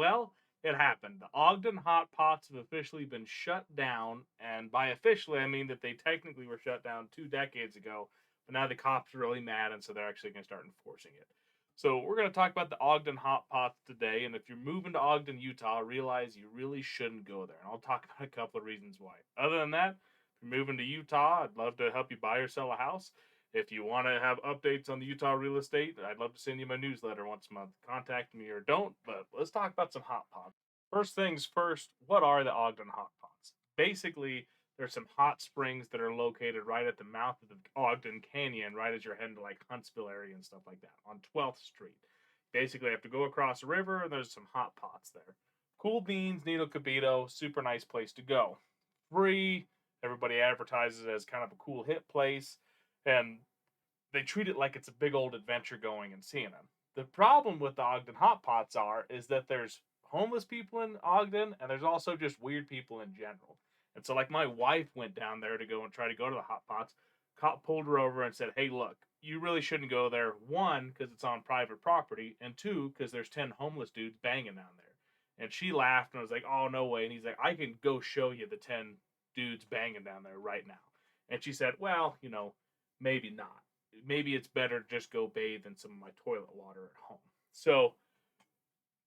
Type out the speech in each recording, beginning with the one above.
Well, it happened. The Ogden hot pots have officially been shut down, and by officially, I mean that they technically were shut down 2 decades ago, but now the cops are really mad, and so they're actually going to start enforcing it. So we're going to talk about the Ogden hot pots today, and if you're moving to Ogden, Utah, realize you really shouldn't go there, and I'll talk about a couple of reasons why. Other than that, if you're moving to Utah, I'd love to help you buy or sell a house. If you want to have updates on the Utah real estate, I'd love to send you my newsletter once a month. Contact me or don't, but let's talk about some hot pots. First things first, what are the Ogden hot pots? Basically, there's some hot springs that are located right at the mouth of the Ogden Canyon, right as you're heading to like Huntsville area and stuff like that on 12th Street. Basically, you have to go across a river, and there's some hot pots there. Cool beans, Nino Cabito, super nice place to go. Free. Everybody advertises it as kind of a cool hit place, and they treat it like it's a big old adventure going and seeing them. The problem with the Ogden hot pots is that there's homeless people in Ogden, and there's also just weird people in general. And so, like, my wife went down there to go and try to go to the hot pots. Cop pulled her over and said, "Hey, look, you really shouldn't go there. One, because it's on private property, and two, because there's 10 homeless dudes banging down there." And she laughed and was like, "Oh, no way." And he's like, "I can go show you the 10 dudes banging down there right now." And she said, "Well, maybe not. Maybe it's better to just go bathe in some of my toilet water at home." So,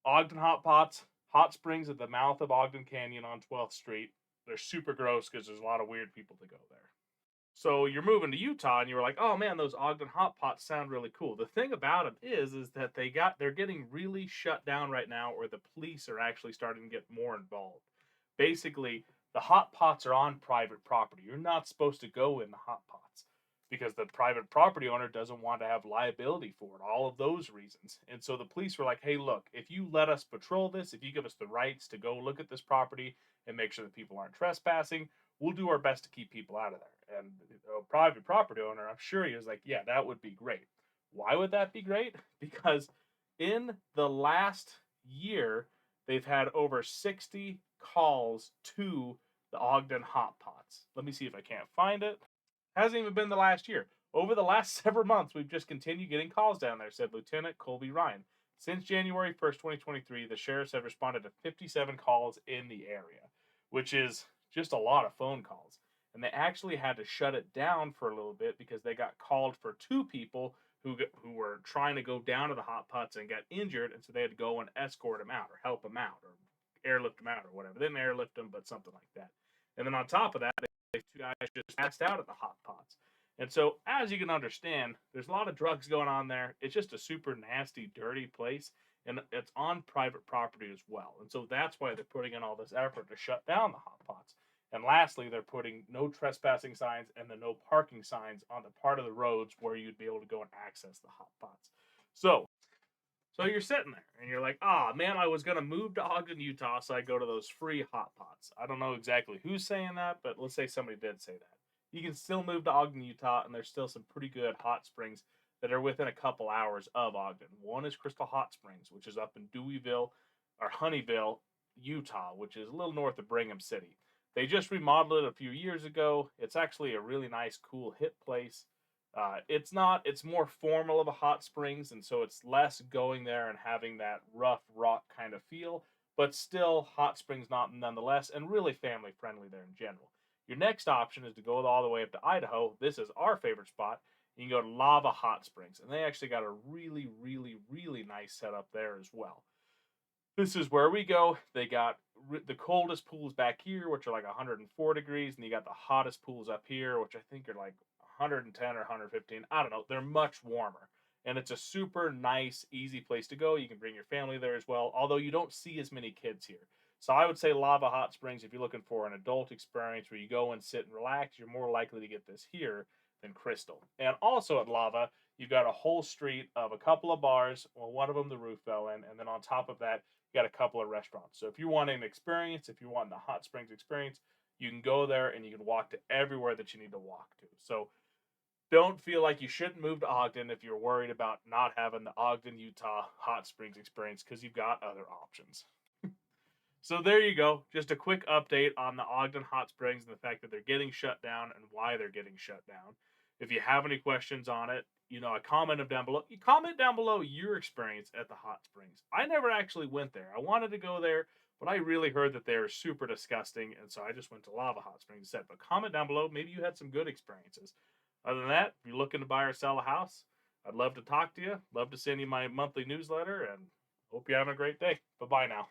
Ogden hot pots, hot springs at the mouth of Ogden Canyon on 12th Street. They're super gross because there's a lot of weird people to go there. So you're moving to Utah, and you were like, "Oh man, those Ogden hot pots sound really cool." The thing about them is that they're getting really shut down right now, or the police are actually starting to get more involved. Basically, the hot pots are on private property. You're not supposed to go in the hot pots because the private property owner doesn't want to have liability for it. All of those reasons. And so the police were like, "Hey, look, if you let us patrol this, if you give us the rights to go look at this property and make sure that people aren't trespassing, we'll do our best to keep people out of there." And a private property owner, I'm sure he was like, "Yeah, that would be great." Why would that be great? Because in the last year, they've had over 60 calls to the Ogden hot pots. Let me see if I can't find it. Hasn't even been the last year. Over the last several months, we've just continued getting calls down there, said Lieutenant Colby Ryan. Since January 1st, 2023, the sheriffs have responded to 57 calls in the area, which is just a lot of phone calls. And they actually had to shut it down for a little bit because they got called for two people who were trying to go down to the hot pots and got injured, and so they had to go and escort them out or help them out or airlift them out or whatever. They didn't airlift them, but something like that. And then on top of that, two guys just passed out at the hot pots. And so, as you can understand, there's a lot of drugs going on there. It's just a super nasty, dirty place, and it's on private property as well. And so that's why they're putting in all this effort to shut down the hot pots. And lastly, they're putting no trespassing signs and the no parking signs on the part of the roads where you'd be able to go and access the hot pots. So you're sitting there and you're like, "Ah, man, I was going to move to Ogden, Utah, so I go to those free hot pots." I don't know exactly who's saying that, but let's say somebody did say that. You can still move to Ogden, Utah, and there's still some pretty good hot springs that are within a couple hours of Ogden. One is Crystal Hot Springs, which is up in Deweyville or Honeyville, Utah, which is a little north of Brigham City. They just remodeled it a few years ago. It's actually a really nice, cool, hip place. It's not, it's more formal of a hot springs, and so it's less going there and having that rough rock kind of feel, but still hot springs not nonetheless, and really family friendly there in general. Your next option is to go all the way up to Idaho. This is our favorite spot. You can go to Lava Hot Springs, and they actually got a really, really, really nice setup there as well. This is where we go. They got the coldest pools back here, which are like 104 degrees, and you got the hottest pools up here, which I think are like 110 or 115. I don't know. They're much warmer. And it's a super nice, easy place to go. You can bring your family there as well, although you don't see as many kids here. So I would say Lava Hot Springs, if you're looking for an adult experience where you go and sit and relax, you're more likely to get this here than Crystal. And also at Lava, you've got a whole street of a couple of bars. Well, one of them the roof fell in. And then on top of that, you got a couple of restaurants. So if you want an experience, if you want the hot springs experience, you can go there and you can walk to everywhere that you need to walk to. So don't feel like you shouldn't move to Ogden if you're worried about not having the Ogden, Utah hot springs experience, because you've got other options. So there you go. Just a quick update on the Ogden hot springs and the fact that they're getting shut down and why they're getting shut down. If you have any questions on it, I comment them down below. You comment down below your experience at the hot springs. I never actually went there. I wanted to go there, but I really heard that they were super disgusting, and so I just went to Lava Hot Springs instead. But comment down below. Maybe you had some good experiences. Other than that, if you're looking to buy or sell a house, I'd love to talk to you. Love to send you my monthly newsletter, and hope you're having a great day. Bye bye now.